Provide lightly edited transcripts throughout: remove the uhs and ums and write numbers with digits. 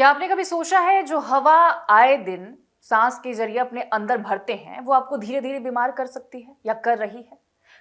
क्या आपने कभी सोचा है जो हवा आए दिन सांस के जरिए अपने अंदर भरते हैं वो आपको धीरे धीरे बीमार कर सकती है या कर रही है।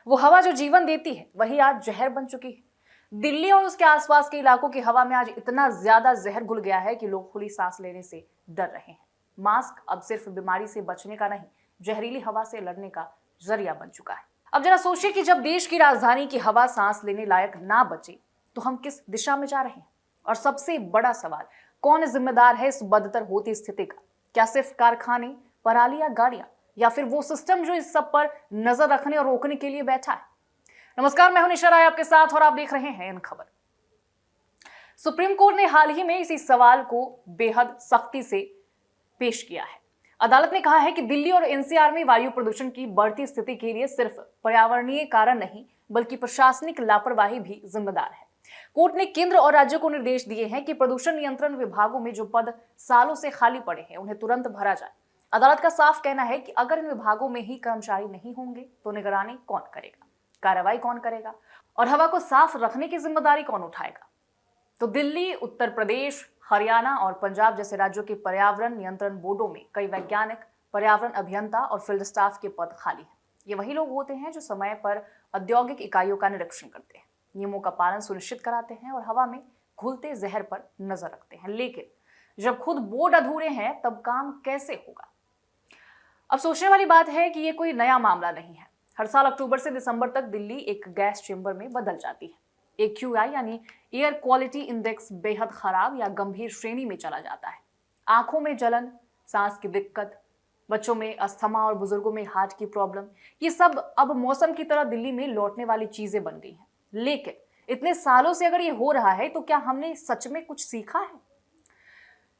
वो हवा जो जीवन देती है वही आज जहर बन चुकी है। दिल्ली और उसके आसपास के इलाकों की हवा में आज इतना ज्यादा जहर घुल गया है कि लोग खुली सांस लेने से डर रहे हैं। मास्क अब सिर्फ बीमारी से बचने का नहीं, जहरीली हवा से लड़ने का जरिया बन चुका है। अब जरा सोचिए कि जब देश की राजधानी की हवा सांस लेने लायक ना बचे तो हम किस दिशा में जा रहे हैं। और सबसे बड़ा सवाल, कौन जिम्मेदार है इस बदतर होती स्थिति का? क्या सिर्फ कारखाने, पराली या गाड़ियां, या फिर वो सिस्टम जो इस सब पर नजर रखने और रोकने के लिए बैठा है? नमस्कार, मैं हूं निशा राय आपके साथ और आप देख रहे हैं इन खबर। सुप्रीम कोर्ट ने हाल ही में इसी सवाल को बेहद सख्ती से पेश किया है। अदालत ने कहा है कि दिल्ली और एनसीआर में वायु प्रदूषण की बढ़ती स्थिति के लिए सिर्फ पर्यावरणीय कारण नहीं बल्कि प्रशासनिक लापरवाही भी जिम्मेदार है। कोर्ट ने केंद्र और राज्यों को निर्देश दिए हैं कि प्रदूषण नियंत्रण विभागों में जो पद सालों से खाली पड़े हैं उन्हें तुरंत भरा जाए। अदालत का साफ कहना है कि अगर इन विभागों में ही कर्मचारी नहीं होंगे तो निगरानी कौन करेगा, कार्रवाई कौन करेगा और हवा को साफ रखने की जिम्मेदारी कौन उठाएगा? तो दिल्ली, उत्तर प्रदेश, हरियाणा और पंजाब जैसे राज्यों के पर्यावरण नियंत्रण बोर्डों में कई वैज्ञानिक, पर्यावरण अभियंता और फील्ड स्टाफ के पद खाली हैं। ये वही लोग होते हैं जो समय पर औद्योगिक इकाइयों का निरीक्षण करते हैं, नियमों का पालन सुनिश्चित कराते हैं और हवा में घुलते जहर पर नजर रखते हैं। लेकिन जब खुद बोर्ड अधूरे हैं तब काम कैसे होगा? अब सोचने वाली बात है कि ये कोई नया मामला नहीं है। हर साल अक्टूबर से दिसंबर तक दिल्ली एक गैस चेंबर में बदल जाती है। AQI यानी एयर क्वालिटी इंडेक्स बेहद खराब या गंभीर श्रेणी में चला जाता है। आंखों में जलन, सांस की दिक्कत, बच्चों में अस्थमा और बुजुर्गों में हार्ट की प्रॉब्लम, ये सब अब मौसम की तरह दिल्ली में लौटने वाली चीजें बन गई हैं। लेकिन इतने सालों से अगर ये हो रहा है तो क्या हमने सच में कुछ सीखा है?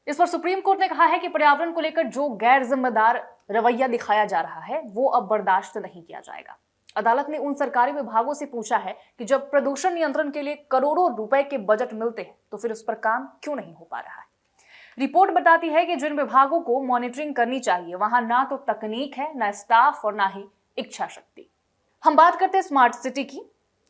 इस पर सुप्रीम कोर्ट ने कहा है कि पर्यावरण को लेकर जो गैर जिम्मेदार रवैया दिखाया जा रहा है वो अब बर्दाश्त नहीं किया जाएगा। अदालत ने उन सरकारी विभागों से पूछा है कि जब प्रदूषण नियंत्रण के लिए करोड़ों रुपए के बजट मिलते हैं तो फिर उस पर काम क्यों नहीं हो पा रहा है। रिपोर्ट बताती है कि जिन विभागों को मॉनिटरिंग करनी चाहिए वहां ना तो तकनीक है, ना स्टाफ और ना ही इच्छा शक्ति। हम बात करते हैं स्मार्ट सिटी की,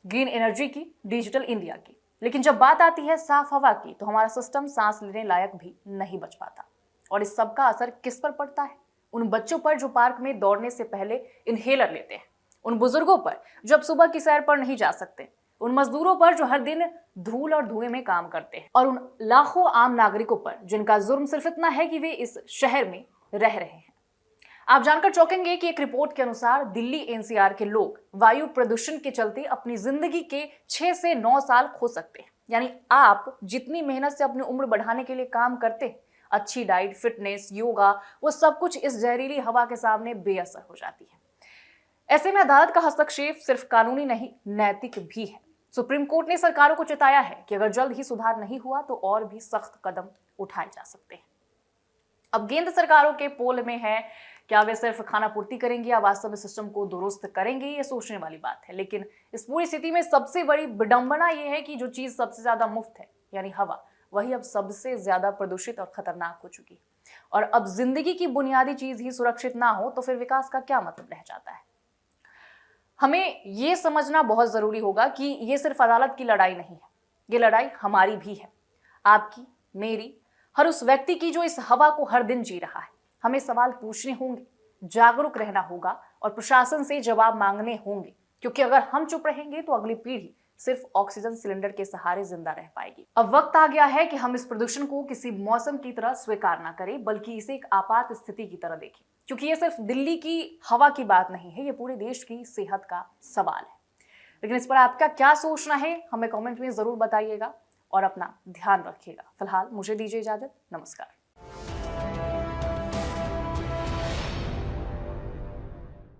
ग्रीन एनर्जी की, डिजिटल इंडिया की, लेकिन जब बात आती है साफ हवा की तो हमारा सिस्टम सांस लेने लायक भी नहीं बच पाता। और इस सब का असर किस पर पड़ता है? उन बच्चों पर जो पार्क में दौड़ने से पहले इनहेलर लेते हैं, उन बुजुर्गों पर जो अब सुबह की सैर पर नहीं जा सकते, उन मजदूरों पर जो हर दिन धूल और धुएं में काम करते हैं, और उन लाखों आम नागरिकों पर जिनका जुर्म सिर्फ इतना है कि वे इस शहर में रह रहे हैं। आप जानकर चौंकेंगे कि एक रिपोर्ट के अनुसार दिल्ली एनसीआर के लोग वायु प्रदूषण के चलते अपनी जिंदगी के 6 से 9 साल खो सकते हैं। यानी आप जितनी मेहनत से अपनी उम्र बढ़ाने के लिए काम करते हैं, अच्छी डाइट, फिटनेस, योगा, वो सब कुछ इस जहरीली हवा के सामने बेअसर हो जाती है। ऐसे में अदालत का हस्तक्षेप सिर्फ कानूनी नहीं, नैतिक भी है। सुप्रीम कोर्ट ने सरकारों को चेताया है कि अगर जल्द ही सुधार नहीं हुआ तो और भी सख्त कदम उठाए जा सकते हैं। अब केंद्र सरकारों के पोल में है, क्या वे सिर्फ खाना पूर्ति करेंगे या वास्तव में सिस्टम को दुरुस्त करेंगे, ये सोचने वाली बात है। लेकिन इस पूरी स्थिति में सबसे बड़ी विडंबना ये है कि जो चीज सबसे ज्यादा मुफ्त है यानी हवा, वही अब सबसे ज्यादा प्रदूषित और खतरनाक हो चुकी है। और अब जिंदगी की बुनियादी चीज ही सुरक्षित ना हो तो फिर विकास का क्या मतलब रह जाता है? हमें ये समझना बहुत जरूरी होगा कि ये सिर्फ अदालत की लड़ाई नहीं है, ये लड़ाई हमारी भी है, आपकी, मेरी, हर उस व्यक्ति की जो इस हवा को हर दिन जी रहा है। हमें सवाल पूछने होंगे, जागरूक रहना होगा और प्रशासन से जवाब मांगने होंगे, क्योंकि अगर हम चुप रहेंगे तो अगली पीढ़ी सिर्फ ऑक्सीजन सिलेंडर के सहारे जिंदा रह पाएगी। अब वक्त आ गया है कि हम इस प्रदूषण को किसी मौसम की तरह स्वीकार ना करें बल्कि इसे एक आपात स्थिति की तरह देखें, क्योंकि ये सिर्फ दिल्ली की हवा की बात नहीं है, ये पूरे देश की सेहत का सवाल है। लेकिन इस पर आपका क्या सोचना है हमें कमेंट में जरूर बताइएगा और अपना ध्यान रखिएगा। फिलहाल मुझे दीजिए इजाजत, नमस्कार।